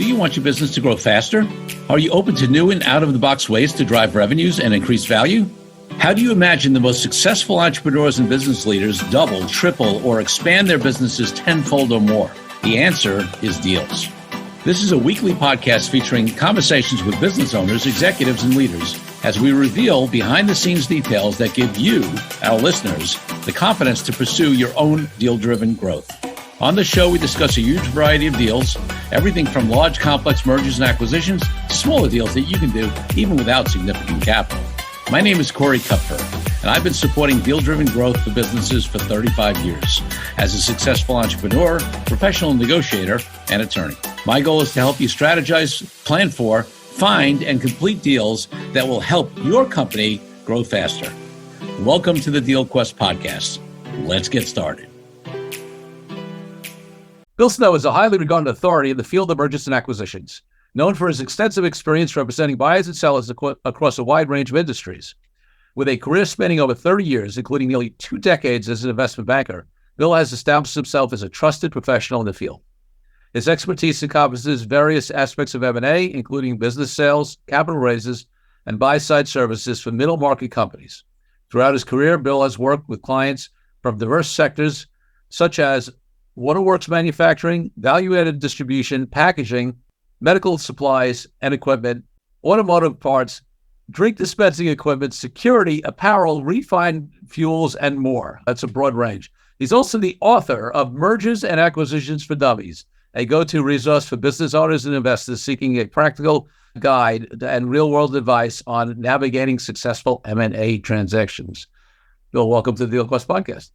Do you want your business to grow faster? Are you open to new and out-of-the-box ways to drive revenues and increase value? How do you imagine the most successful entrepreneurs and business leaders double, triple, or expand their businesses tenfold or more? The answer is Deals. This is a weekly podcast featuring conversations with business owners, executives, and leaders as we reveal behind-the-scenes details that give you, our listeners, the confidence to pursue your own deal-driven growth. On the show, we discuss a huge variety of deals, everything from large, complex mergers and acquisitions to smaller deals that you can do even without significant capital. My name is Corey Kupfer, and I've been supporting deal-driven growth for businesses for 35 years as a successful entrepreneur, professional negotiator, and attorney. My goal is to help you strategize, plan for, find, and complete deals that will help your company grow faster. Welcome to the DealQuest Podcast. Let's get started. Bill Snow is a highly regarded authority in the field of mergers and acquisitions, known for his extensive experience representing buyers and sellers across a wide range of industries. With a career spanning over 30 years, including nearly 2 decades as an investment banker, Bill has established himself as a trusted professional in the field. His expertise encompasses various aspects of M&A, including business sales, capital raises, and buy-side services for middle-market companies. Throughout his career, Bill has worked with clients from diverse sectors such as waterworks manufacturing, value-added distribution, packaging, medical supplies and equipment, automotive parts, drink dispensing equipment, security, apparel, refined fuels, and more. That's a broad range. He's also the author of Mergers and Acquisitions for Dummies, a go-to resource for business owners and investors seeking a practical guide and real-world advice on navigating successful M&A transactions. Bill, welcome to the DealQuest Podcast.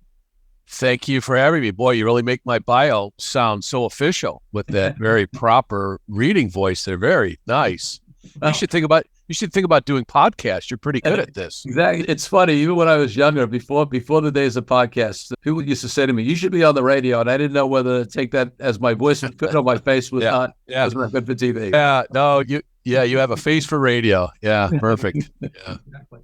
Thank you for having me. Boy, you really make my bio sound so official with that very proper reading voice. They're very nice. You should think about doing podcasts. You're pretty good at this. Exactly. It's funny. Even when I was younger, before the days of podcasts, people used to say to me, "You should be on the radio," and I didn't know whether to take that as my voice was good on my face was not good for TV. Yeah. No. You have a face for radio. Yeah. Perfect. Yeah. Exactly.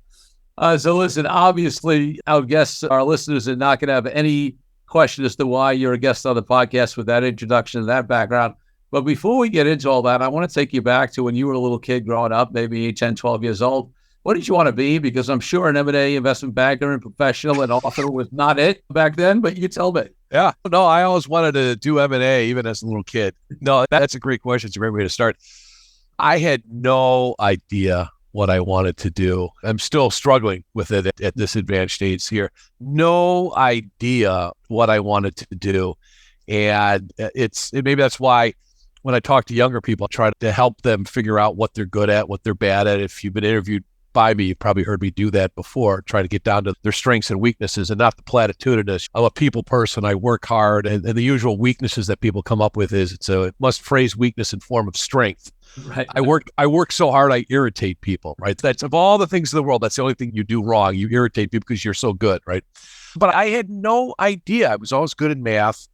So listen, obviously our guests, our listeners are not going to have any question as to why you're a guest on the podcast with that introduction and that background. But before we get into all that, I want to take you back to when you were a little kid growing up, maybe 10, 12 years old. What did you want to be? Because I'm sure an M&A investment banker and professional and author was not it back then, but you tell me. Yeah. No, I always wanted to do M&A even as a little kid. No, that's a great question. It's a great way to start. I had no idea what I wanted to do. I'm still struggling with it at this advanced age here. No idea what I wanted to do. And maybe that's why when I talk to younger people, I try to help them figure out what they're good at, what they're bad at. If you've been interviewed by me, you've probably heard me do that before, try to get down to their strengths and weaknesses and not the platitudinous. I'm a people person. I work hard. And the usual weaknesses that people come up with is it must phrase weakness in form of strength. Right. I work so hard, I irritate people, right? That's of all the things in the world, that's the only thing you do wrong. You irritate people because you're so good, right? But I had no idea. I was always good in math,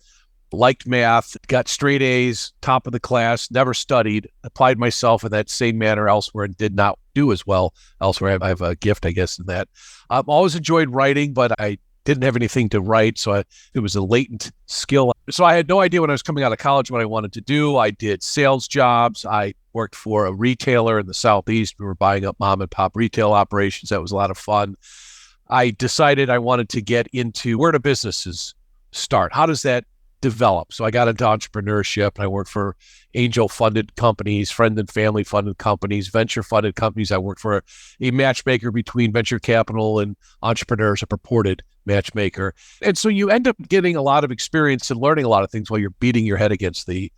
liked math, got straight A's, top of the class, never studied, applied myself in that same manner elsewhere and did not do as well elsewhere. I have a gift, I guess, in that. I've always enjoyed writing, but I didn't have anything to write, so it was a latent skill. So I had no idea when I was coming out of college what I wanted to do. I did sales jobs. I worked for a retailer in the Southeast. We were buying up mom and pop retail operations. That was a lot of fun. I decided I wanted to get into where do businesses start? How does that develop? So I got into entrepreneurship and I worked for angel-funded companies, friend and family-funded companies, venture-funded companies. I worked for a matchmaker between venture capital and entrepreneurs, a purported matchmaker. And so you end up getting a lot of experience and learning a lot of things while you're beating your head against the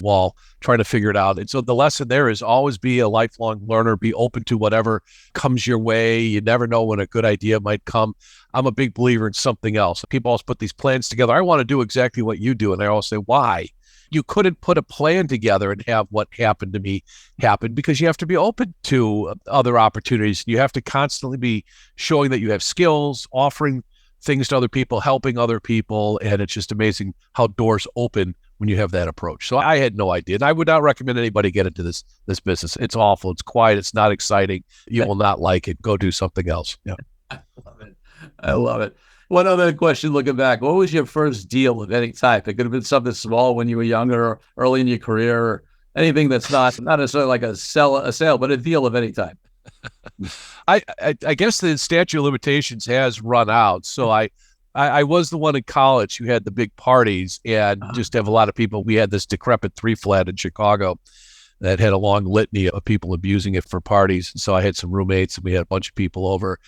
wall, trying to figure it out. And so the lesson there is always be a lifelong learner, be open to whatever comes your way. You never know when a good idea might come. I'm a big believer in something else. People always put these plans together. I want to do exactly what you do. And I always say, why? You couldn't put a plan together and have what happened to me happen because you have to be open to other opportunities. You have to constantly be showing that you have skills, offering things to other people, helping other people. And it's just amazing how doors open when you have that approach. So I had no idea. And I would not recommend anybody get into this business. It's awful. It's quiet. It's not exciting. You will not like it. Go do something else. Yeah. I love it. One other question looking back, what was your first deal of any type? It could have been something small when you were younger or early in your career. anything that's not necessarily like a sale, but a deal of any type. I guess the statute of limitations has run out. So I was the one in college who had the big parties and just have a lot of people. We had this decrepit 3-flat in Chicago that had a long litany of people abusing it for parties. And so I had some roommates and we had a bunch of people over.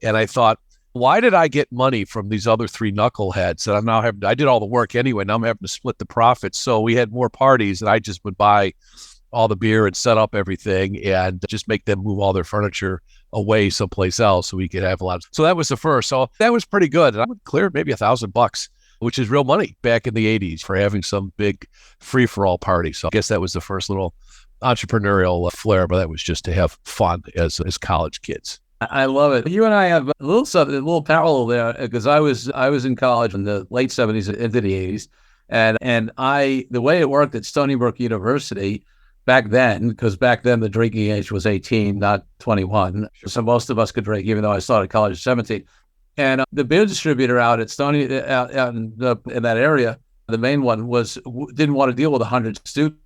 And I thought, why did I get money from these other 3 knuckleheads? And I did all the work anyway. Now I'm having to split the profits. So we had more parties and I just would buy all the beer and set up everything and just make them move all their furniture away someplace else so we could have a lot. So that was the first. So that was pretty good. And I would clear maybe $1,000, which is real money back in the 80s for having some big free-for-all party. So I guess that was the first little entrepreneurial flair, but that was just to have fun as college kids. I love it. You and I have a little parallel there because I was in college in the late 70s into the 80s. And the way it worked at Stony Brook University back then, because back then the drinking age was 18, not 21. So most of us could drink, even though I started college at 17. And the beer distributor out at Stony, out in that area, the main one didn't want to deal with 100 students.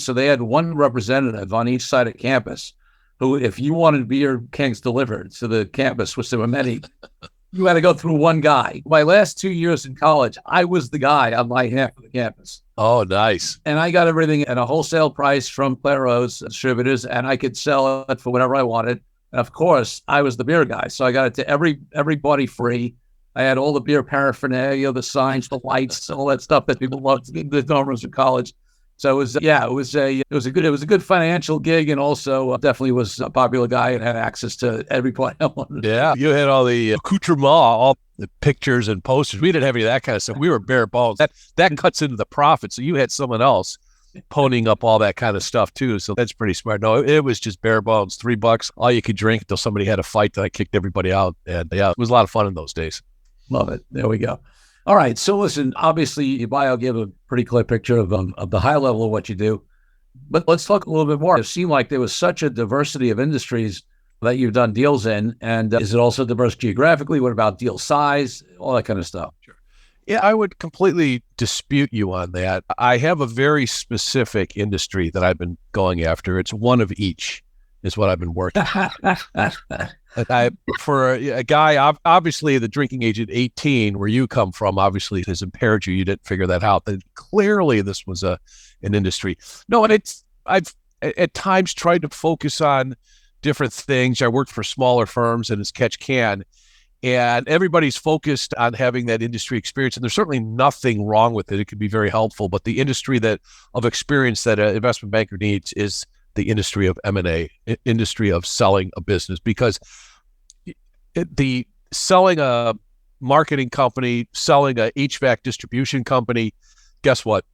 So they had one representative on each side of campus who, if you wanted beer cans delivered to the campus, which there were many, you had to go through one guy. My last 2 years in college, I was the guy on my half of the campus. Oh, nice. And I got everything at a wholesale price from Claro's distributors, and I could sell it for whatever I wanted. And of course, I was the beer guy. So I got it to everybody free. I had all the beer paraphernalia, the signs, the lights, all that stuff that people loved, the dorm rooms in college. So it was a good financial gig, and also definitely was a popular guy and had access to everybody. Yeah, you had all the accoutrement, all the pictures and posters. We didn't have any of that kind of stuff. We were bare bones. That cuts into the profit. So you had someone else ponying up all that kind of stuff too. So that's pretty smart. No, it was just bare bones. $3, all you could drink until somebody had a fight that I kicked everybody out. And yeah, it was a lot of fun in those days. Love it. There we go. All right. So listen, obviously your bio gave a pretty clear picture of the high level of what you do, but let's talk a little bit more. It seemed like there was such a diversity of industries that you've done deals in. And is it also diverse geographically? What about deal size? All that kind of stuff. Sure. Yeah, I would completely dispute you on that. I have a very specific industry that I've been going after. It's one of each is what I've been working for a guy, obviously the drinking age at 18, where you come from, obviously has impaired you. You didn't figure that out. Then clearly this was an industry. No, and I've at times tried to focus on different things. I worked for smaller firms and it's catch can, and everybody's focused on having that industry experience. And there's certainly nothing wrong with it. It could be very helpful, but the industry of experience that an investment banker needs is the industry of M&A, industry of selling a business, because the selling a marketing company, selling a HVAC distribution company, guess what?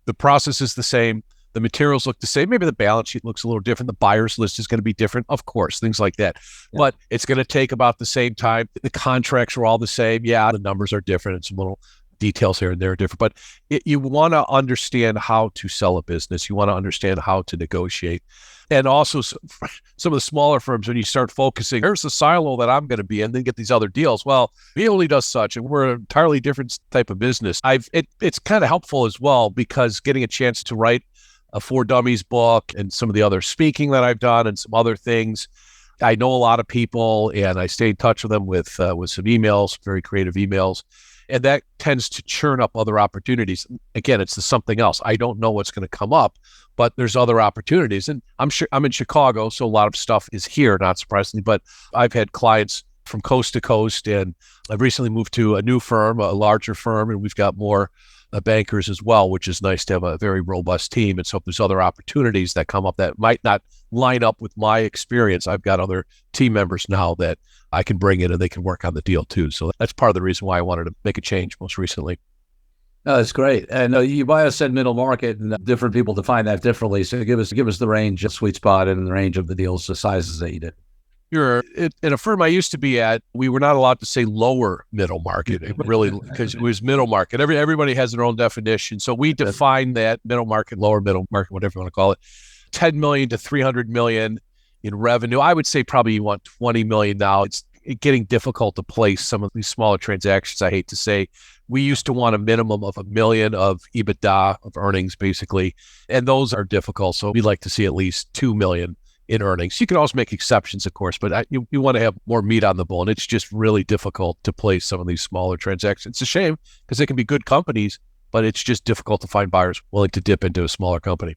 The process is the same. The materials look the same. Maybe the balance sheet looks a little different. The buyer's list is going to be different, of course, things like that. Yeah. But it's going to take about the same time. The contracts are all the same. Yeah, the numbers are different and some little details here and there are different, but you want to understand how to sell a business. You want to understand how to negotiate. And also some of the smaller firms, when you start focusing, here's the silo that I'm going to be in, then get these other deals. Well, he only does such, and we're an entirely different type of business. It's kind of helpful as well, because getting a chance to write a For Dummies book and some of the other speaking that I've done and some other things, I know a lot of people and I stay in touch with them with some emails, very creative emails. And that tends to churn up other opportunities. Again, it's the something else. I don't know what's going to come up, but there's other opportunities. And I'm sure I'm in Chicago, so a lot of stuff is here, not surprisingly, but I've had clients from coast to coast, and I've recently moved to a new firm, a larger firm, and we've got more bankers as well, which is nice to have a very robust team. And so if there's other opportunities that come up that might not line up with my experience, I've got other team members now that I can bring in and they can work on the deal too. So that's part of the reason why I wanted to make a change most recently. Oh, that's great. And you bio said middle market, and different people define that differently. So give us the range, the sweet spot, and the range of the deals, the sizes that you did. In a firm I used to be at, we were not allowed to say lower middle market, really, because it was middle market. Everybody has their own definition. So we define that middle market, lower middle market, whatever you want to call it, 10 million to 300 million in revenue. I would say probably you want 20 million now. It's getting difficult to place some of these smaller transactions. I hate to say, we used to want a minimum of $1 million of EBITDA of earnings, basically, and those are difficult. So we'd like to see at least $2 million in earnings. You can always make exceptions, of course, but you want to have more meat on the bone. It's just really difficult to place some of these smaller transactions. It's a shame because they can be good companies, but it's just difficult to find buyers willing to dip into a smaller company.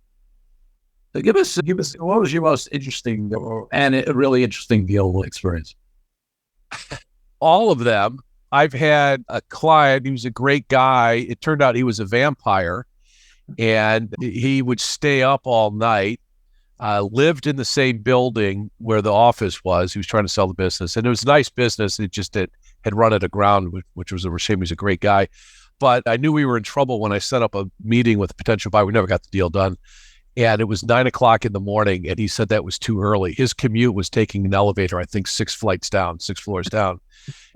So give us what was your most interesting and a really interesting deal experience? All of them. I've had a client, he was a great guy. It turned out he was a vampire, and he would stay up all night, lived in the same building where the office was. He was trying to sell the business, and it was a nice business. It just had run it aground, which was a shame. He was a great guy. But I knew we were in trouble when I set up a meeting with a potential buyer. We never got the deal done. And it was 9:00 in the morning, and he said that was too early. His commute was taking an elevator, I think 6 floors down.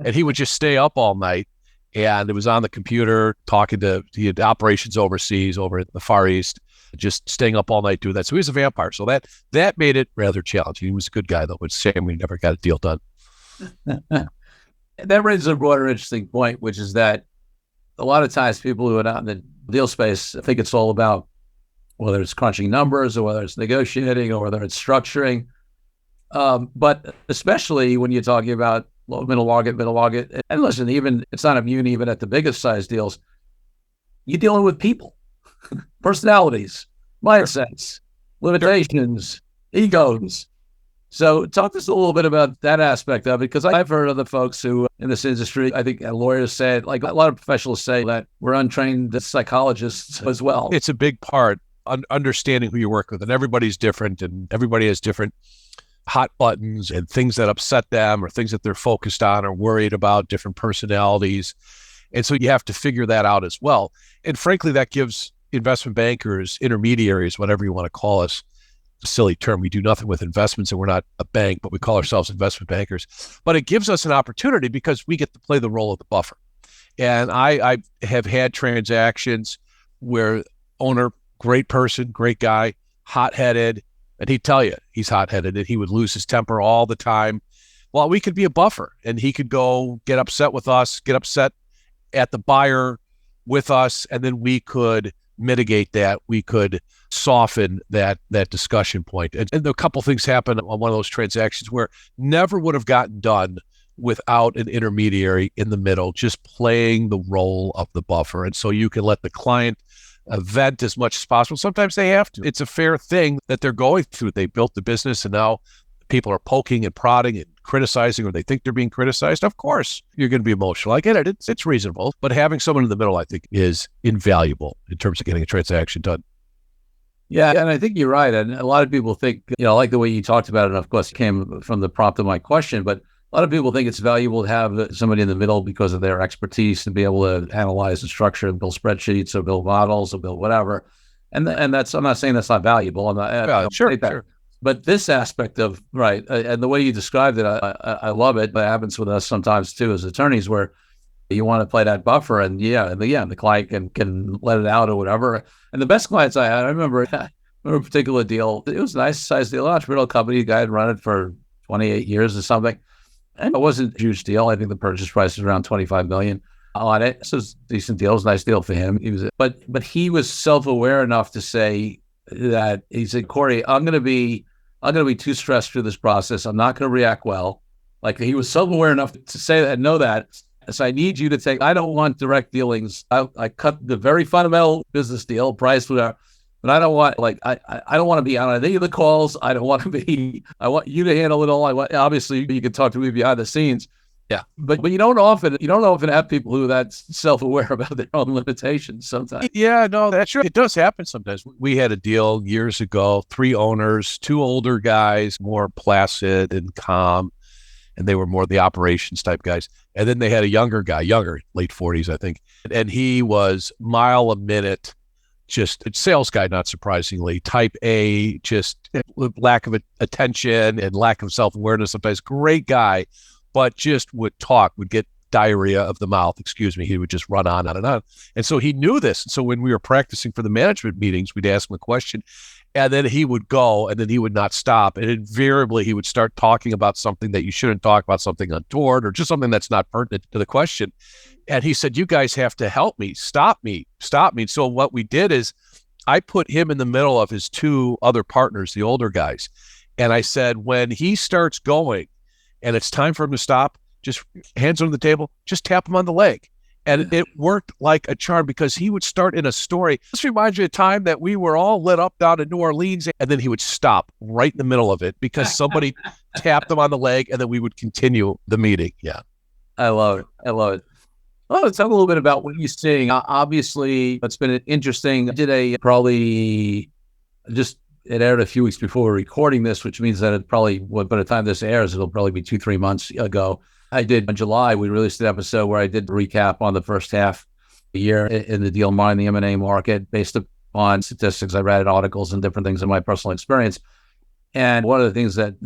And he would just stay up all night. And it was on the computer he had operations overseas, over at the Far East, just staying up all night doing that. So he was a vampire. So that made it rather challenging. He was a good guy, though. It's a shame we never got a deal done. That raises a broader interesting point, which is that a lot of times people who are not in the deal space think it's all about whether it's crunching numbers or whether it's negotiating or whether it's structuring. But especially when you're talking about low middle market, and listen, even it's not immune even at the biggest size deals, you're dealing with people, personalities, mindsets, limitations, egos. So talk to us a little bit about that aspect of it, because I've heard other folks who in this industry, I think lawyers said, like a lot of professionals say, that we're untrained psychologists as well. It's a big part, understanding who you work with, and everybody's different, and everybody has different hot buttons and things that upset them or things that they're focused on or worried about, different personalities. And so you have to figure that out as well. And frankly, that gives investment bankers, intermediaries, whatever you want to call us, a silly term. We do nothing with investments and we're not a bank, but we call ourselves investment bankers. But it gives us an opportunity because we get to play the role of the buffer. And I have had transactions where owner, great person, great guy, hot-headed, and he'd tell you he's hot-headed and he would lose his temper all the time. Well, we could be a buffer, and he could go get upset with us, get upset at the buyer with us, and then we could mitigate that. We could soften that discussion point. And a couple things happened on one of those transactions where never would have gotten done without an intermediary in the middle, just playing the role of the buffer. And so you can let the client vent as much as possible. Sometimes they have to. It's a fair thing that they're going through. They built the business, and now people are poking and prodding and criticizing, or they think they're being criticized. Of course, you're going to be emotional. I get it. It's reasonable. But having someone in the middle, I think, is invaluable in terms of getting a transaction done. Yeah, and I think you're right. And a lot of people think, I like the way you talked about it. And of course, it came from the prompt of my question, but a lot of people think it's valuable to have somebody in the middle because of their expertise and be able to analyze and structure and build spreadsheets or build models or build whatever. And that's, I'm not saying that's not valuable. I'm not, sure. But this aspect of, right, and the way you described it, I love it. But it happens with us sometimes too as attorneys, where you want to play that buffer, and the client can let it out or whatever. And the best clients I had, I remember a particular deal. It was a nice size deal, entrepreneurial company. The guy had run it for 28 years or something. And it wasn't a huge deal. I think the purchase price was around $25 million on it. So it's a decent deal. It was a nice deal for him. But he was self-aware enough to say that, he said, Corey, I'm going to be too stressed through this process. I'm not going to react well. Like, he was self-aware enough to say that and know that. So I need you to take, I don't want direct dealings. I cut the very fundamental business deal, price, whatever. But I don't want, I don't want to be on any of the calls. I want you to handle it all. Obviously you can talk to me behind the scenes. Yeah. But you don't often have people who are that self-aware about their own limitations sometimes. Yeah, no, that's true. It does happen sometimes. We had a deal years ago, 3 owners, 2 older guys, more placid and calm, and they were more the operations type guys. And then they had a younger guy, late 40s, I think. And he was mile a minute, just a sales guy, not surprisingly, type A, just lack of attention and lack of self-awareness sometimes. Great guy, but just would get diarrhea of the mouth, he would just run on and on. And so he knew this. And so when we were practicing for the management meetings, we'd ask him a question, And then he would go, and then he would not stop. And invariably, he would start talking about something that you shouldn't talk about, something untoward, or just something that's not pertinent to the question. And he said, you guys have to help me, stop me. So what we did is I put him in the middle of his two other partners, the older guys. And I said, when he starts going and it's time for him to stop, just hands on the table, just tap him on the leg. And it worked like a charm because he would start in a story. This reminds me of a time that we were all lit up down in New Orleans, and then he would stop right in the middle of it because somebody tapped him on the leg, and then we would continue the meeting. Yeah. I love it. Well, let's talk a little bit about what you're seeing. Obviously, it's been interesting. I did it aired a few weeks before we're recording this, which means that by the time this airs, it'll probably be 2-3 months ago. I did in July, we released an episode where I did a recap on the first half of the year in the deal market, the M&A market, based upon statistics I read, articles, and different things in my personal experience. And one of the things that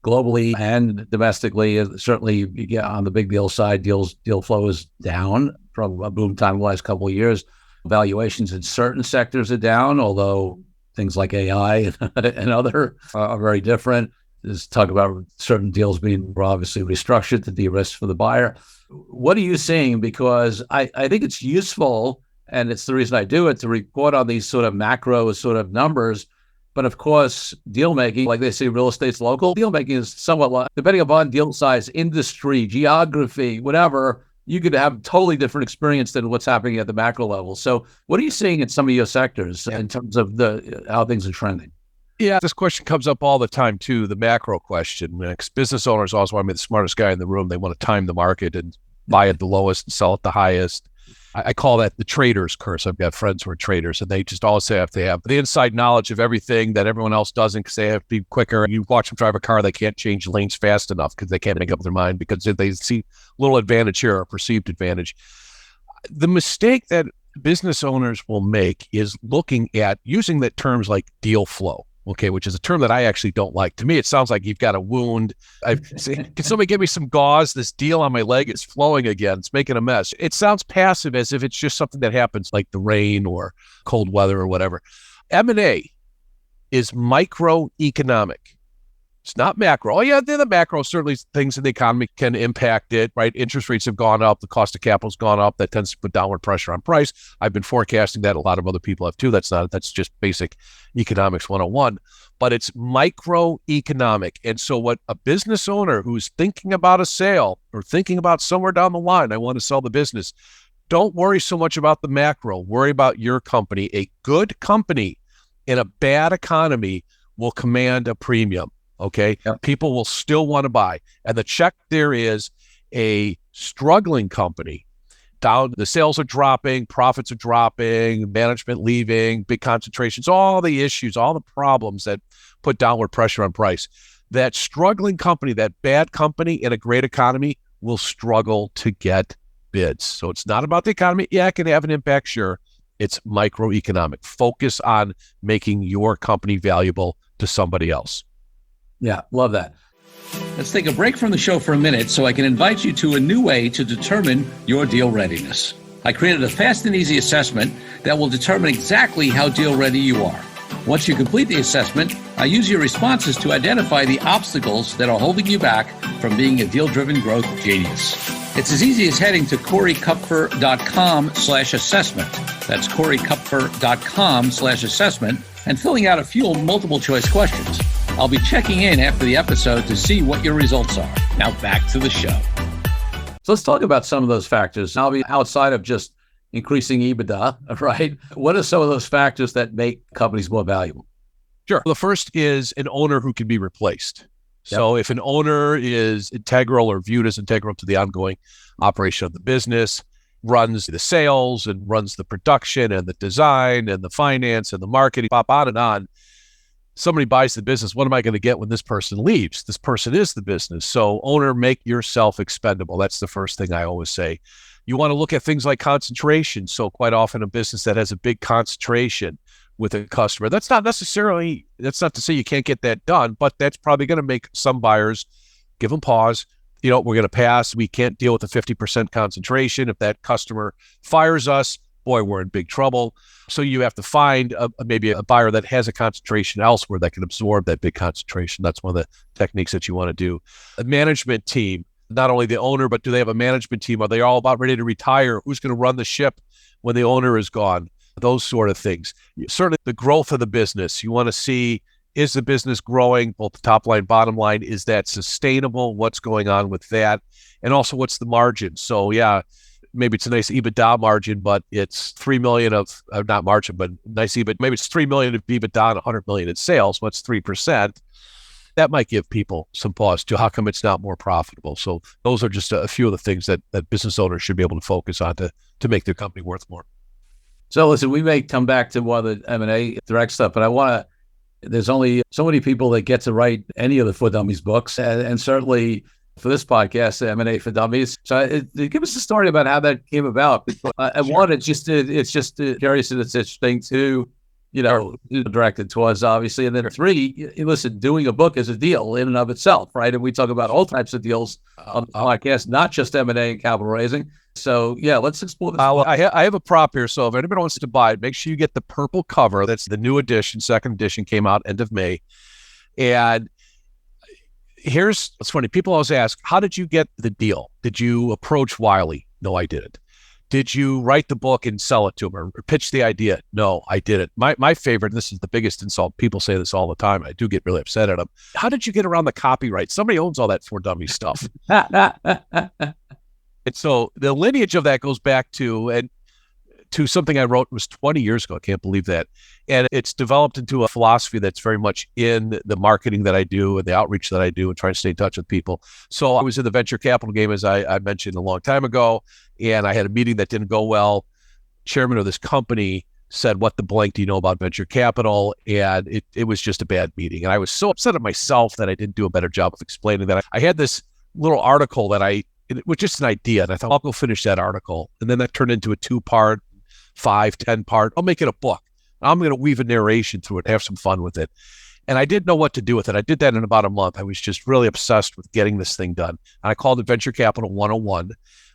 globally and domestically, is certainly on the big deal side, deal flow is down from a boom time the last couple of years. Valuations in certain sectors are down, although things like AI and other are very different. There's talk about certain deals being obviously restructured to de-risk for the buyer. What are you seeing? Because I think it's useful, and it's the reason I do it, to report on these sort of macro sort of numbers. But of course, deal making, like they say, real estate's local. Deal making is somewhat, depending upon deal size, industry, geography, whatever, you could have totally different experience than what's happening at the macro level. So what are you seeing in some of your sectors in terms of how things are trending? Yeah, this question comes up all the time too, the macro question. Because business owners always want to be the smartest guy in the room. They want to time the market and buy at the lowest and sell at the highest. I call that the trader's curse. I've got friends who are traders, and they just always say they have the inside knowledge of everything that everyone else doesn't because they have to be quicker. You watch them drive a car, they can't change lanes fast enough because they can't make up their mind because they see a little advantage here, a perceived advantage. The mistake that business owners will make is looking at using the terms like deal flow. Okay, which is a term that I actually don't like. To me, it sounds like you've got a wound. Can somebody give me some gauze? This deal on my leg is flowing again. It's making a mess. It sounds passive, as if it's just something that happens like the rain or cold weather or whatever. M&A is microeconomic. It's not macro. Oh, yeah, the macro, certainly things in the economy can impact it, right? Interest rates have gone up. The cost of capital has gone up. That tends to put downward pressure on price. I've been forecasting that. A lot of other people have too. That's just basic economics 101. But it's microeconomic. And so what a business owner who's thinking about a sale or thinking about somewhere down the line, I want to sell the business, don't worry so much about the macro. Worry about your company. A good company in a bad economy will command a premium. Okay. Yep. People will still want to buy. And the check there is a struggling company. Down, the sales are dropping, profits are dropping, management leaving, big concentrations, all the issues, all the problems that put downward pressure on price. That struggling company, that bad company in a great economy will struggle to get bids. So it's not about the economy. Yeah, it can have an impact, sure. It's microeconomic. Focus on making your company valuable to somebody else. Yeah, love that. Let's take a break from the show for a minute so I can invite you to a new way to determine your deal readiness. I created a fast and easy assessment that will determine exactly how deal ready you are. Once you complete the assessment, I use your responses to identify the obstacles that are holding you back from being a deal-driven growth genius. It's as easy as heading to CoreyKupfer.com/assessment. That's CoreyKupfer.com/assessment and filling out a few multiple choice questions. I'll be checking in after the episode to see what your results are. Now back to the show. So let's talk about some of those factors. I'll be outside of just increasing EBITDA, right? What are some of those factors that make companies more valuable? Sure. The first is an owner who can be replaced. So if an owner is integral or viewed as integral to the ongoing operation of the business, runs the sales and runs the production and the design and the finance and the marketing, pop on and on. Somebody buys the business. What am I going to get when this person leaves? This person is the business. So owner, make yourself expendable. That's the first thing I always say. You want to look at things like concentration. So quite often a business that has a big concentration with a customer, that's not to say you can't get that done, but that's probably going to make some buyers give them pause. We're going to pass. We can't deal with a 50% concentration. If that customer fires us, boy, we're in big trouble. So you have to find maybe a buyer that has a concentration elsewhere that can absorb that big concentration. That's one of the techniques that you want to do. A management team, not only the owner, but do they have a management team? Are they all about ready to retire? Who's going to run the ship when the owner is gone? Those sort of things. Certainly the growth of the business. You want to see, is the business growing, both the top line, bottom line? Is that sustainable? What's going on with that? And also, what's the margin? So yeah, maybe it's a nice EBITDA margin, but it's 3 million of, not margin, but nice EBITDA. Maybe it's 3 million of EBITDA and 100 million in sales. What's 3%? That might give people some pause to how come it's not more profitable. So those are just a few of the things that business owners should be able to focus on to make their company worth more. So listen, we may come back to one of the M&A direct stuff, but there's only so many people that get to write any of the For Dummies books, and certainly for this podcast, M&A for Dummies. So give us a story about how that came about. And sure. One, it's just curious and it's interesting. Two, directed towards, obviously. And then three, listen, doing a book is a deal in and of itself, right? And we talk about all types of deals on the podcast, not just M&A and capital raising. So yeah, let's explore this. I have a prop here. So if anybody wants to buy it, make sure you get the purple cover. That's the new edition. Second edition came out end of May. And it's funny. People always ask, how did you get the deal? Did you approach Wiley? No, I didn't. Did you write the book and sell it to him or pitch the idea? No, I didn't. My favorite, and this is the biggest insult. People say this all the time. I do get really upset at them. How did you get around the copyright? Somebody owns all that For Dummies stuff. And so the lineage of that goes back to something I wrote was 20 years ago. I can't believe that. And it's developed into a philosophy that's very much in the marketing that I do and the outreach that I do and trying to stay in touch with people. So I was in the venture capital game, as I mentioned a long time ago, and I had a meeting that didn't go well. Chairman of this company said, what the blank do you know about venture capital? And it was just a bad meeting. And I was so upset at myself that I didn't do a better job of explaining that. I had this little article it was just an idea. And I thought, I'll go finish that article. And then that turned into a 2-part, 5, 10-part. I'll make it a book. I'm going to weave a narration through it, have some fun with it. And I didn't know what to do with it. I did that in about a month. I was just really obsessed with getting this thing done. And I called it Venture Capital 101.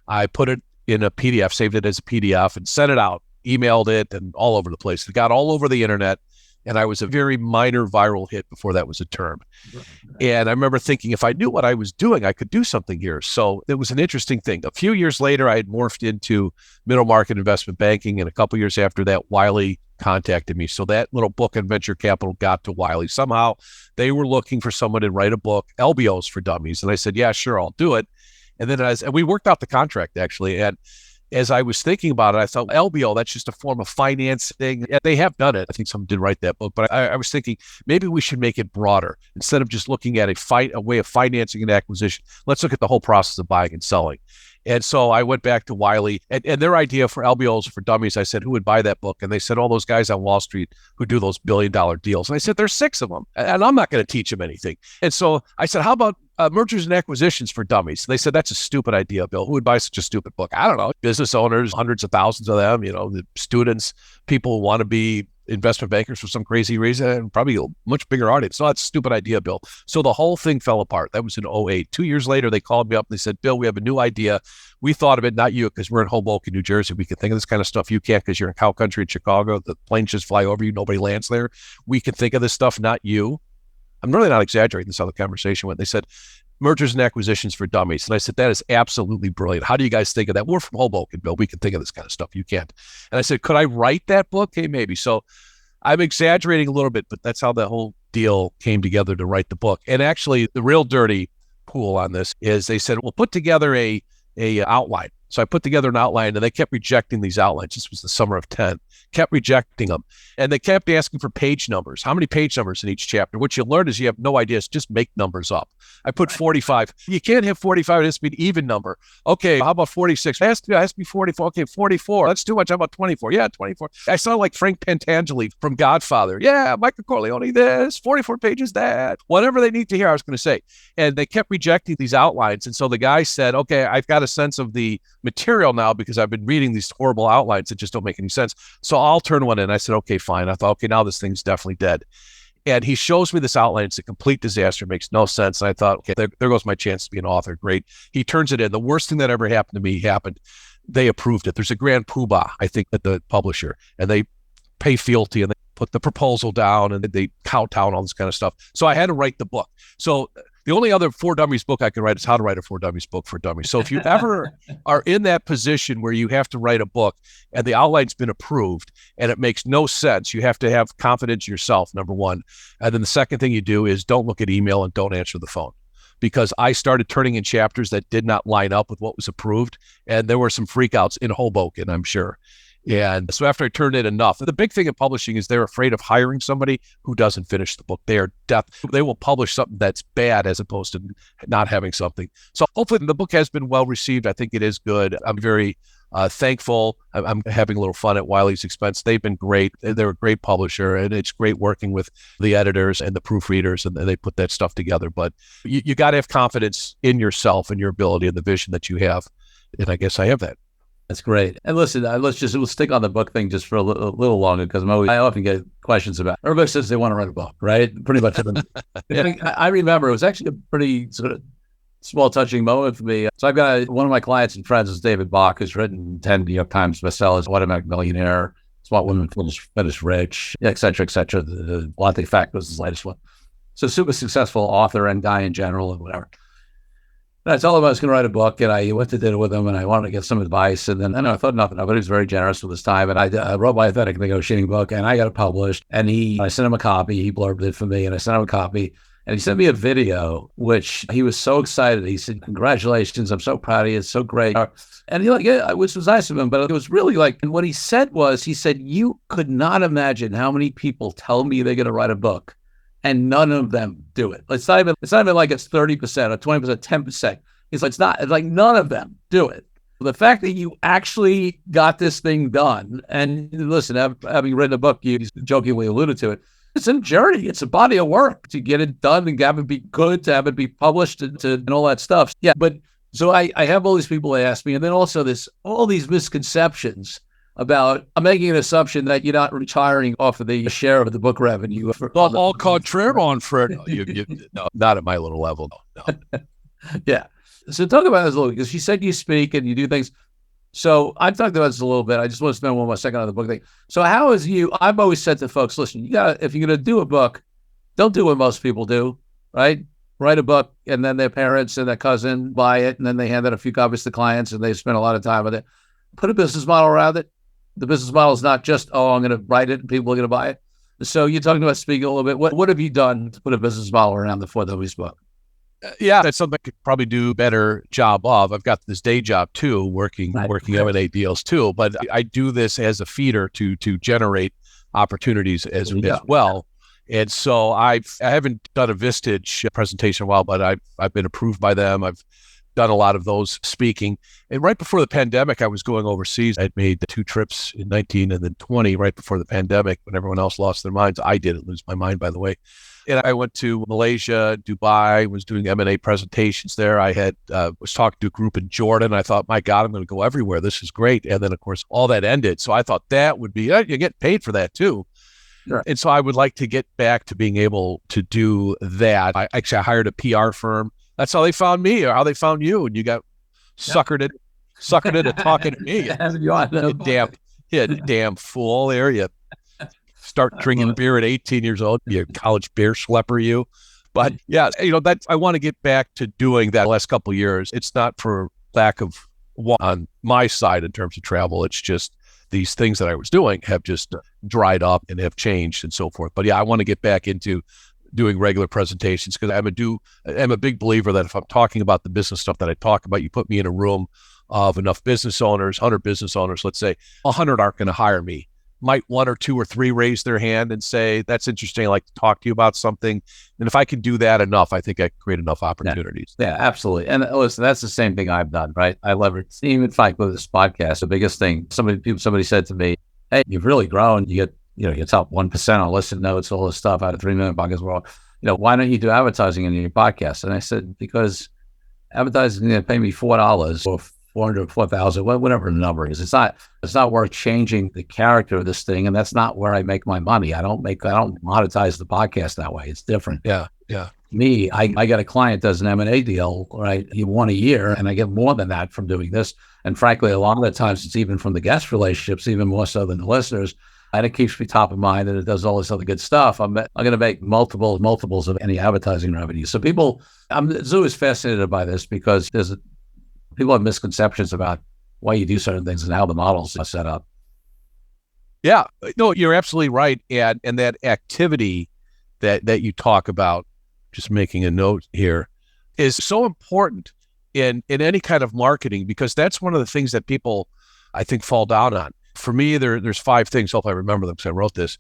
I put it in a PDF, saved it as a PDF and sent it out, emailed it and all over the place. It got all over the internet. And I was a very minor viral hit before that was a term. Right. And I remember thinking, if I knew what I was doing, I could do something here. So it was an interesting thing. A few years later, I had morphed into middle market investment banking. And a couple of years after that, Wiley contacted me. So that little book on venture capital got to Wiley. Somehow they were looking for someone to write a book, LBOs for Dummies. And I said, yeah, sure, I'll do it. And then and we worked out the contract, actually. And as I was thinking about it, I thought, LBO, that's just a form of financing. They have done it. I think someone did write that book, but I was thinking maybe we should make it broader. Instead of just looking at a way of financing an acquisition, let's look at the whole process of buying and selling. And so I went back to Wiley and their idea for LBOs for Dummies. I said, who would buy that book? And they said, all those guys on Wall Street who do those billion-dollar deals. And I said, there's 6 of them, and I'm not going to teach them anything. And so I said, how about mergers and acquisitions for Dummies? And they said, that's a stupid idea, Bill. Who would buy such a stupid book? I don't know. Business owners, hundreds of thousands of them, the students, people who want to be investment bankers for some crazy reason, and probably a much bigger audience. So that's a stupid idea, Bill. So the whole thing fell apart. That was in 2008. 2 years later, they called me up and they said, Bill, we have a new idea. We thought of it, not you, because we're in Hoboken, New Jersey. We can think of this kind of stuff. You can't because you're in cow country in Chicago. The planes just fly over you. Nobody lands there. We can think of this stuff, not you. I'm really not exaggerating. This is how the conversation went. They said, mergers and acquisitions for Dummies. And I said, that is absolutely brilliant. How do you guys think of that? We're from Hoboken, Bill. We can think of this kind of stuff. You can't. And I said, could I write that book? Hey, maybe. So I'm exaggerating a little bit, but that's how the whole deal came together to write the book. And actually, the real dirty pool on this is they said, we'll put together a outline. So I put together an outline and they kept rejecting these outlines. This was the summer of 10, kept rejecting them. And they kept asking for page numbers. How many page numbers in each chapter? What you learn is you have no idea. It's just make numbers up. I put 45. You can't have 45. It has to be an even number. Okay, how about 46? It has to be 44. Okay, 44. That's too much. How about 24? Yeah, 24. I sound like Frank Pentangeli from Godfather. Yeah, Michael Corleone this, 44 pages that. Whatever they need to hear, I was going to say. And they kept rejecting these outlines. And so the guy said, okay, I've got a sense of the material now because I've been reading these horrible outlines that just don't make any sense. So I'll turn one in. I said, okay, fine. I thought, okay, now this thing's definitely dead. And he shows me this outline. It's a complete disaster. It makes no sense. And I thought, okay, there goes my chance to be an author. Great. He turns it in. The worst thing that ever happened to me happened. they approved it. There's a grand poobah, I think, at the publisher, and they pay fealty and they put the proposal down and they count down all this kind of stuff. So I had to write the book. So the only other For Dummies book I can write is How to Write a For Dummies book for dummies. So if you ever are in that position where you have to write a book and the outline's been approved and it makes no sense, you have to have confidence in yourself, number one. And then the second thing you do is don't look at email and don't answer the phone. Because I started turning in chapters that did not line up with what was approved. And there were some freakouts in Hoboken, I'm sure. And so after I turned in enough, the big thing in publishing is they're afraid of hiring somebody who doesn't finish the book. They will publish something that's bad as opposed to not having something. So hopefully the book has been well received. I think it is good. I'm very thankful. I'm having a little fun at Wiley's expense. They've been great. They're a great publisher, and it's great working with the editors and the proofreaders, and they put that stuff together. But you got to have confidence in yourself and your ability and the vision that you have. And I guess I have that. That's great. And listen, we'll stick on the book thing just for a little longer, because I often get questions about, everybody says they want to write a book, right? Pretty much. Yeah. I remember it was actually a pretty sort of small touching moment for me. So I've got one of my clients and friends is David Bach, who's written 10 New York Times bestsellers, Automatic Millionaire, Smart Women Finish Rich, et cetera, et cetera. The Latte Fact was his latest one. So super successful author and guy in general and whatever. And I told him I was going to write a book, and I went to dinner with him, and I wanted to get some advice. And then I thought nothing of it. He was very generous with his time. And I wrote my authentic negotiating book, and I got it published. And I sent him a copy. He blurbed it for me, and I sent him a copy. And he sent me a video, which he was so excited. He said, "Congratulations, I'm so proud of you. It's so great." And which was nice of him, but it was really and what he said, you could not imagine how many people tell me they're going to write a book, and none of them do it. It's not even like it's 30% or 20%, 10%. It's like none of them do it. The fact that you actually got this thing done, and listen, having written a book, you jokingly alluded to it, it's a journey. It's a body of work to get it done and have it be good, to have it be published, and all that stuff. Yeah, but so I have all these people that ask me, and then also all these misconceptions about, I'm making an assumption that you're not retiring off of the share of the book revenue. All contraire, mon frere. No, not at my little level. No. Yeah. So talk about this a little, because you said you speak and you do things. So I've talked about this a little bit. I just want to spend one more second on the book thing. So I've always said to folks, listen, if you're going to do a book, don't do what most people do, right? Write a book, and then their parents and their cousin buy it, and then they hand out a few copies to clients, and they spend a lot of time with it. Put a business model around it. The business model is not just, I'm going to write it and people are going to buy it. So you're talking about speaking a little bit. What have you done to put a business model around the For Dummies book? Yeah, that's something I could probably do a better job of. I've got this day job too, working M&A deals too, but I do this as a feeder to generate opportunities as well. And so I haven't done a Vistage presentation in a while, but I've been approved by them. I've done a lot of those speaking. And right before the pandemic, I was going overseas. I'd made 2 trips in 19 and then 20 right before the pandemic, when everyone else lost their minds. I didn't lose my mind, by the way. And I went to Malaysia, Dubai, was doing M&A presentations there. I was talking to a group in Jordan. I thought, my God, I'm going to go everywhere. This is great. And then, of course, all that ended. So I thought that would be, you get paid for that too. Sure. And so I would like to get back to being able to do that. I hired a PR firm. That's how they found me, or how they found you. And you got suckered into talking to me. Damn fool there. You start drinking beer at 18 years old, be a college beer schlepper, you. But yeah, I want to get back to doing that the last couple of years. It's not for lack of want on my side in terms of travel. It's just these things that I was doing have just dried up and have changed and so forth. But yeah, I want to get back into doing regular presentations, because I'm a big believer that if I'm talking about the business stuff that I talk about, you put me in a room of enough business owners, 100 business owners, let's say 100 aren't going to hire me. Might 1 or 2 or 3 raise their hand and say, that's interesting, I'd like to talk to you about something. And if I can do that enough, I think I can create enough opportunities. Yeah, absolutely. And listen, that's the same thing I've done, right? I leverage, even if I go to this podcast, the biggest thing, somebody said to me, hey, you've really grown. You get, your top 1% on listen notes, all this stuff out of 3 million podcasts. Well, why don't you do advertising in your podcast? And I said, because advertising is going to pay me $4 or 400, 4,000, whatever the number is. It's not worth changing the character of this thing. And that's not where I make my money. I don't monetize the podcast that way. It's different. Yeah. I got a client does an M&A deal, right? He won a year, and I get more than that from doing this. And frankly, a lot of the times it's even from the guest relationships, even more so than the listeners. And it keeps me top of mind, and it does all this other good stuff. I'm going to make multiples of any advertising revenue. So Zoo is fascinated by this because people have misconceptions about why you do certain things and how the models are set up. Yeah, no, you're absolutely right. And that activity that you talk about, just making a note here, is so important in any kind of marketing, because that's one of the things that people, I think, fall down on. For me, there's 5 things. Hope I remember them because I wrote this.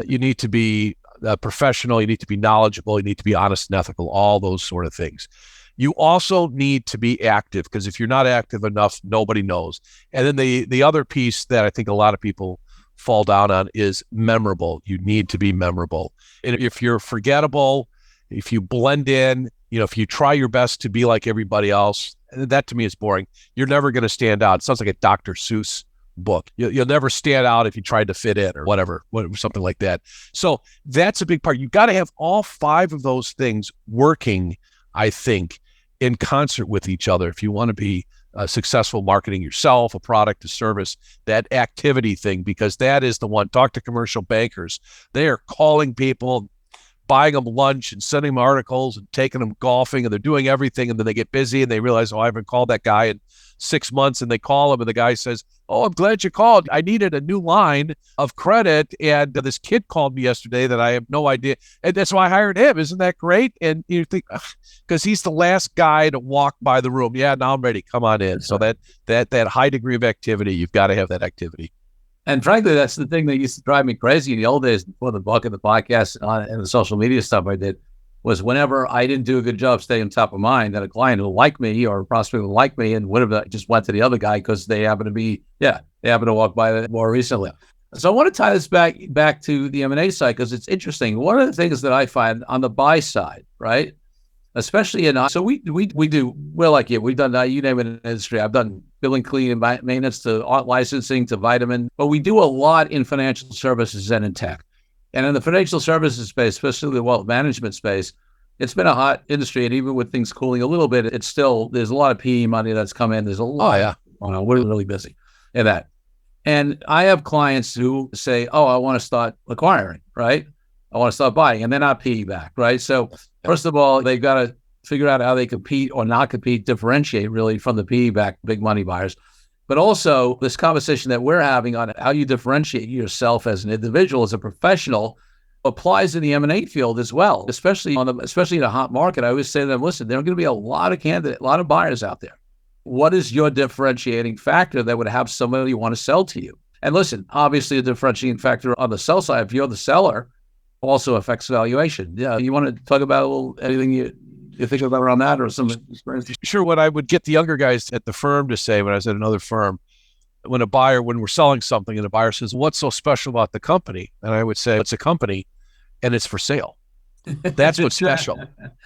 You need to be professional. You need to be knowledgeable. You need to be honest and ethical, all those sort of things. You also need to be active, because if you're not active enough, nobody knows. And then the other piece that I think a lot of people fall down on is memorable. You need to be memorable. And if you're forgettable, if you blend in, if you try your best to be like everybody else, that to me is boring. You're never going to stand out. It sounds like a Dr. Seuss book. You'll never stand out if you tried to fit in or whatever, something like that. So that's a big part. You've got to have all 5 of those things working, I think, in concert with each other. If you want to be successful marketing yourself, a product, a service, that activity thing, because that is the one. Talk to commercial bankers. They are calling people, buying them lunch and sending them articles and taking them golfing, and they're doing everything. And then they get busy and they realize, I haven't called that guy in 6 months, and they call him and the guy says, I'm glad you called. I needed a new line of credit, and this kid called me yesterday that I have no idea. And that's why I hired him. Isn't that great? And you think, because he's the last guy to walk by the room. Yeah, now I'm ready. Come on in. So that high degree of activity, you've got to have that activity. And frankly, that's the thing that used to drive me crazy in the old days before the book and the podcast and the social media stuff I did, was whenever I didn't do a good job staying top of mind, that a client who liked me or a prospect who liked me and would have just went to the other guy because they happen to walk by more recently. So I want to tie this back to the M&A side, because it's interesting. One of the things that I find on the buy side, right, especially so we're like you. We've done, you name it, in the industry. I've done billing, cleaning, maintenance, to art licensing, to vitamin, but we do a lot in financial services and in tech. And in the financial services space, especially the wealth management space, it's been a hot industry. And even with things cooling a little bit, there's a lot of PE money that's come in. There's a lot. Oh, yeah. We're really busy in that. And I have clients who say, I want to start acquiring, right? I want to start buying, and they're not PE back, right? So first of all, they've got to figure out how they compete or not compete, differentiate really from the PE back big money buyers. But also this conversation that we're having on how you differentiate yourself as an individual, as a professional, applies in the M&A field as well, especially in a hot market. I always say to them, listen, there are going to be a lot of buyers out there. What is your differentiating factor that would have somebody want to sell to you? And listen, obviously a differentiating factor on the sell side, if you're the seller, also affects valuation. Yeah, you want to talk about anything you think about around that, or some experience? Sure. What I would get the younger guys at the firm to say when I was at another firm, when we're selling something and a buyer says, what's so special about the company? And I would say, it's a company and it's for sale. That's what's special.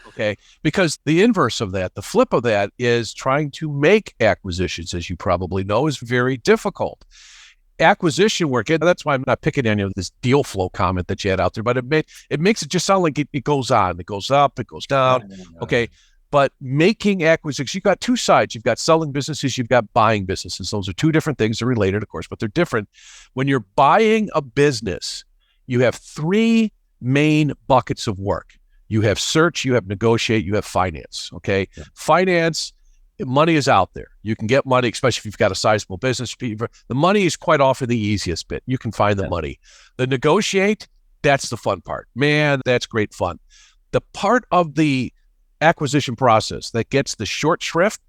Okay. Because the inverse of that, the flip of that, is trying to make acquisitions, as you probably know, is very difficult. Acquisition work, that's why I'm not picking any of this deal flow comment that you had out there, but it makes it just sound like it goes on. It goes up, it goes down. Okay. But making acquisitions, you've got 2 sides. You've got selling businesses, you've got buying businesses. Those are 2 different things. They're related, of course, but they're different. When you're buying a business, you have 3 main buckets of work. You have search, you have negotiate, you have finance. Okay. Yeah. Finance, money is out there. You can get money, especially if you've got a sizable business. The money is quite often the easiest bit. You can find the money. The negotiate, that's the fun part. Man, that's great fun. The part of the acquisition process that gets the short shrift,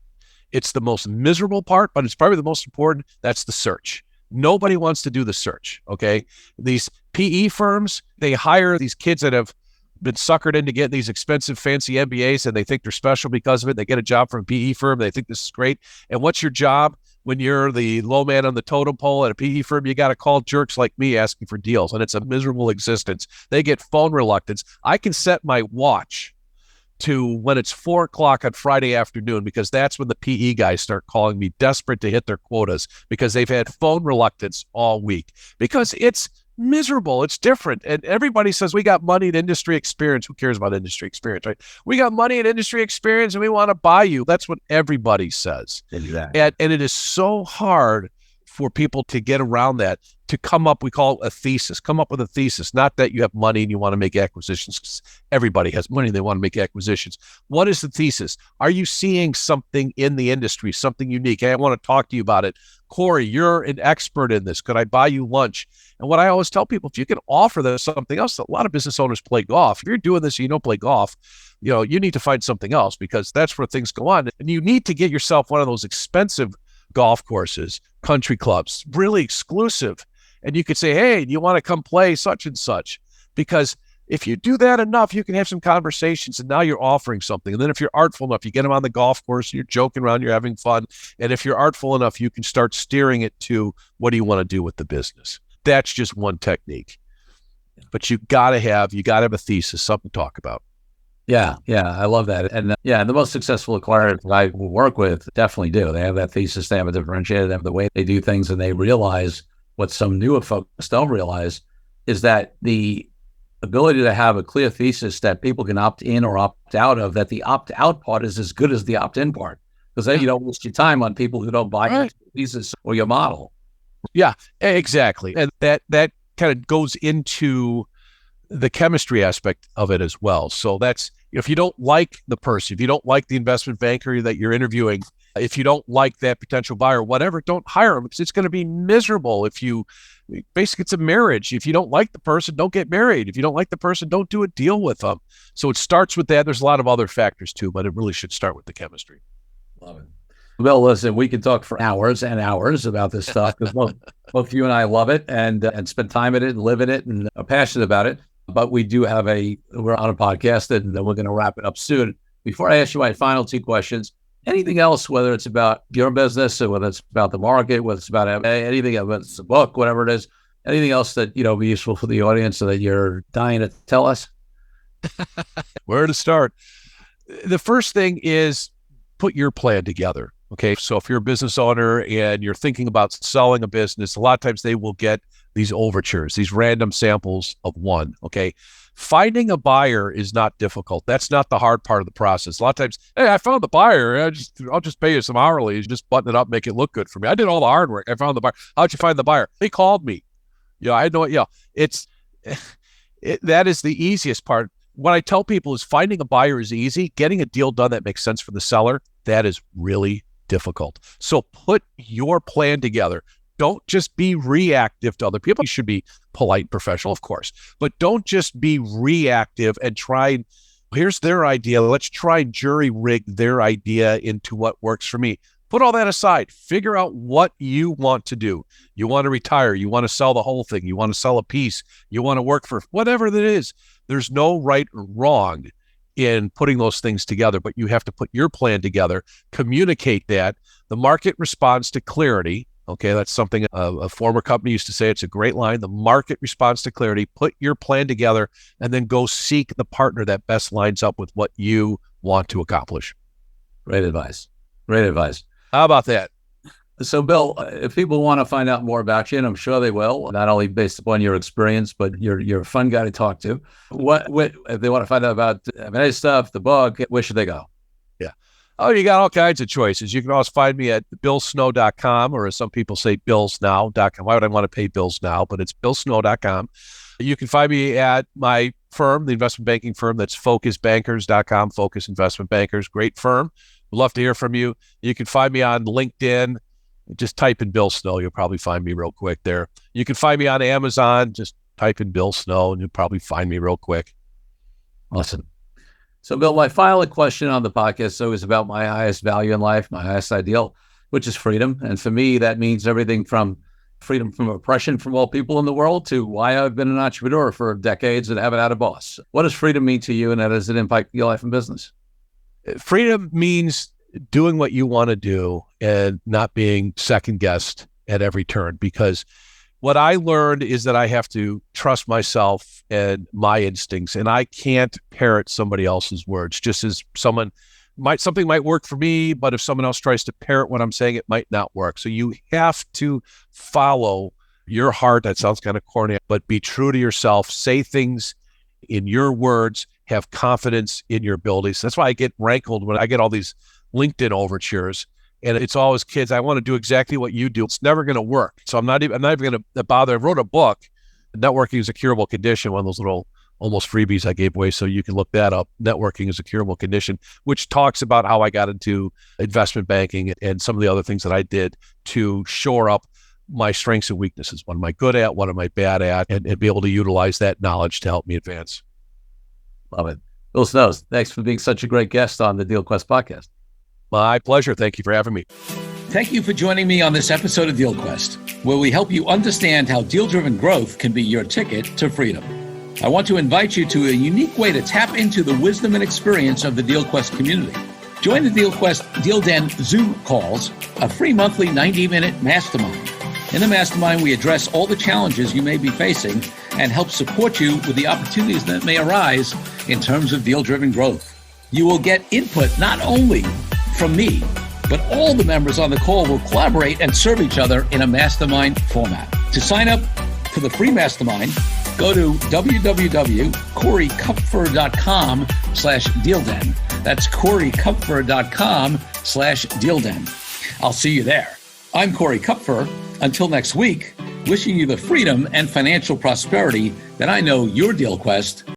it's the most miserable part, but it's probably the most important. That's the search. Nobody wants to do the search, okay? These PE firms, they hire these kids that have been suckered into getting these expensive, fancy MBAs, and they think they're special because of it. They get a job from a PE firm. They think this is great. And what's your job when you're the low man on the totem pole at a PE firm? You got to call jerks like me asking for deals, and it's a miserable existence. They get phone reluctance. I can set my watch to when it's 4:00 on Friday afternoon, because that's when the PE guys start calling me, desperate to hit their quotas, because they've had phone reluctance all week, because it's Miserable. It's different. And everybody says we got money and industry experience. Who cares about industry experience, right? We got money and industry experience and we want to buy you. That's what everybody says. Exactly. And it is so hard for people to get around that, to come up, we call it a thesis, come up with a thesis, not that you have money and you want to make acquisitions, because everybody has money, they want to make acquisitions. What is the thesis? Are you seeing something in the industry, something unique? Hey, I want to talk to you about it. Corey, you're an expert in this. Could I buy you lunch? And what I always tell people, if you can offer them something else, a lot of business owners play golf. If you're doing this and you don't play golf, you need to find something else, because that's where things go on. And you need to get yourself one of those expensive golf courses, country clubs, really exclusive. And you could say, hey, do you want to come play such and such? Because if you do that enough, you can have some conversations, and now you're offering something. And then if you're artful enough, you get them on the golf course, you're joking around, you're having fun. And if you're artful enough, you can start steering it to, what do you want to do with the business? That's just one technique. But you got to have a thesis, something to talk about. Yeah, I love that. And the most successful acquirers that I work with definitely do. They have that thesis, they have a differentiator, they have the way they do things, and they realize what some newer folks don't realize is that the ability to have a clear thesis that people can opt in or opt out of, that the opt out part is as good as the opt in part, because then you don't waste your time on people who don't buy your thesis or your model. Yeah, exactly. And that kind of goes into the chemistry aspect of it as well. So that's, if you don't like the person, if you don't like the investment banker that you're interviewing, if you don't like that potential buyer, whatever, don't hire them, because it's going to be miserable. Basically, it's a marriage. If you don't like the person, don't get married. If you don't like the person, don't do a deal with them. So it starts with that. There's a lot of other factors too, but it really should start with the chemistry. Love it. Well, listen, we could talk for hours and hours about this stuff, because both you and I love it and spend time in it and live in it and are passionate about it. But we do have we're on a podcast, and we're going to wrap it up soon. Before I ask you my final two questions, anything else, whether it's about your business or whether it's about the market, whether it's about anything, whether it's a book, whatever it is, anything else that, be useful for the audience so that you're dying to tell us? Where to start? The first thing is put your plan together. Okay. So if you're a business owner and you're thinking about selling a business, a lot of times they will get these overtures, these random samples of one. Okay. Finding a buyer is not difficult. That's not the hard part of the process. A lot of times, hey, I found the buyer. I'll just pay you some hourly. You just button it up, make it look good for me. I did all the hard work. I found the buyer. How'd you find the buyer? They called me. I know. That is the easiest part. What I tell people is finding a buyer is easy. Getting a deal done that makes sense for the seller, that is really difficult. So put your plan together. Don't just be reactive to other people. You should be polite and professional, of course, but don't just be reactive and try, here's their idea. Let's try and jury rig their idea into what works for me. Put all that aside. Figure out what you want to do. You want to retire. You want to sell the whole thing. You want to sell a piece. You want to work for whatever that is. There's no right or wrong in putting those things together, but you have to put your plan together, communicate that. The market responds to clarity. Okay, that's something a former company used to say. It's a great line. The market responds to clarity. Put your plan together and then go seek the partner that best lines up with what you want to accomplish. Great advice. Great advice. How about that? So, Bill, if people want to find out more about you, and I'm sure they will, not only based upon your experience, but you're a fun guy to talk to. What if they want to find out about M&A stuff, the book, where should they go? Oh, you got all kinds of choices. You can always find me at billsnow.com, or as some people say, billsnow.com. Why would I want to pay bills now? But it's billsnow.com. You can find me at my firm, the investment banking firm. That's focusbankers.com, Focus Investment Bankers. Great firm. We'd love to hear from you. You can find me on LinkedIn. Just type in Bill Snow. You'll probably find me real quick there. You can find me on Amazon. Just type in Bill Snow and you'll probably find me real quick. Awesome. So, Bill, my final question on the podcast is about my highest value in life, my highest ideal, which is freedom. And for me, that means everything from freedom from oppression from all people in the world to why I've been an entrepreneur for decades and haven't had a boss. What does freedom mean to you, and how does it impact your life and business? Freedom means doing what you want to do and not being second guessed at every turn, because what I learned is that I have to trust myself and my instincts, and I can't parrot somebody else's words. Just as something might work for me, but if someone else tries to parrot what I'm saying, it might not work. So you have to follow your heart. That sounds kind of corny, but be true to yourself. Say things in your words. Have confidence in your abilities. That's why I get rankled when I get all these LinkedIn overtures. And it's always, kids, I want to do exactly what you do. It's never going to work. So I'm not even going to bother. I wrote a book, Networking is a Curable Condition, one of those little almost freebies I gave away. So you can look that up. Networking is a Curable Condition, which talks about how I got into investment banking and some of the other things that I did to shore up my strengths and weaknesses. What am I good at? What am I bad at? And be able to utilize that knowledge to help me advance. Love it. Bill Snows, thanks for being such a great guest on the DealQuest podcast. My pleasure. Thank you for having me. Thank you for joining me on this episode of DealQuest, where we help you understand how deal-driven growth can be your ticket to freedom. I want to invite you to a unique way to tap into the wisdom and experience of the DealQuest community. Join the DealQuest Deal Den Zoom calls, a free monthly 90-minute mastermind. In the mastermind, we address all the challenges you may be facing and help support you with the opportunities that may arise in terms of deal-driven growth. You will get input not only from me, but all the members on the call will collaborate and serve each other in a mastermind format. To sign up for the free mastermind, go to www.corykupfer.com/dealden. That's corykupfer.com/dealden. I'll see you there. I'm Corey Kupfer. Until next week, wishing you the freedom and financial prosperity that I know your DealQuest